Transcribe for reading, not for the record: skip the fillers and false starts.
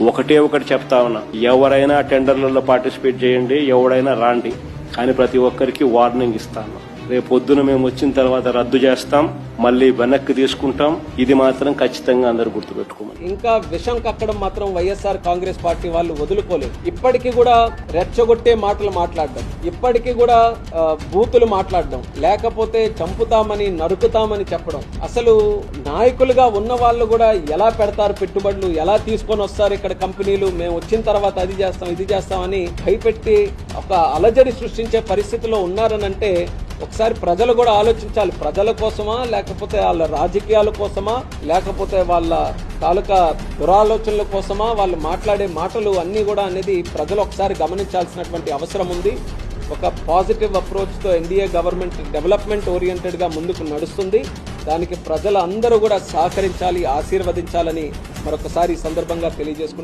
ఒకటి చెప్తా ఉన్నా, ఎవరైనా టెండర్లలో పార్టిసిపేట్ చేయండి, ఎవడైనా రాండి, కానీ ప్రతి ఒక్కరికి వార్నింగ్ ఇస్తాను. రేపు పొద్దున మేము వచ్చిన తర్వాత రద్దు చేస్తాం, మళ్ళీ వెనక్కి తీసుకుంటాం. ఇది మాత్రం ఖచ్చితంగా అందరూ గుర్తుపెట్టుకోమని. ఇంకా విషం కక్కడం మాత్రం వైఎస్ఆర్ కాంగ్రెస్ పార్టీ వాళ్ళు వదులుకోలేదు. ఇప్పటికీ కూడా రెచ్చగొట్టే మాటలు మాట్లాడడం, ఇప్పటికీ కూడా బూతులు మాట్లాడడం, లేకపోతే చంపుతామని నరుకుతామని చెప్పడం. అసలు నాయకులుగా ఉన్న వాళ్ళు కూడా ఎలా పెడతారు పెట్టుబడులు, ఎలా తీసుకొని వస్తారు ఇక్కడ కంపెనీలు, మేము వచ్చిన తర్వాత అది చేస్తాం ఇది చేస్తామని భయపెట్టి ఒక అలజడి సృష్టించే పరిస్థితిలో ఉన్నారనంటే ఒకసారి ప్రజలు కూడా ఆలోచించాలి. ప్రజల కోసమా, లేకపోతే వాళ్ళ రాజకీయాల కోసమా, లేకపోతే వాళ్ళ తాలూకా దురాలోచనల కోసమా వాళ్ళు మాట్లాడే మాటలు అన్నీ కూడా అనేది ప్రజలు ఒకసారి గమనించాల్సినటువంటి అవసరం ఉంది. ఒక పాజిటివ్ అప్రోచ్తో ఎన్డీఏ గవర్నమెంట్ డెవలప్మెంట్ ఓరియంటెడ్గా ముందుకు నడుస్తుంది. దానికి ప్రజలందరూ కూడా సహకరించాలి, ఆశీర్వదించాలని మరొకసారి ఈ సందర్భంగా తెలియజేసుకుంటున్నాను.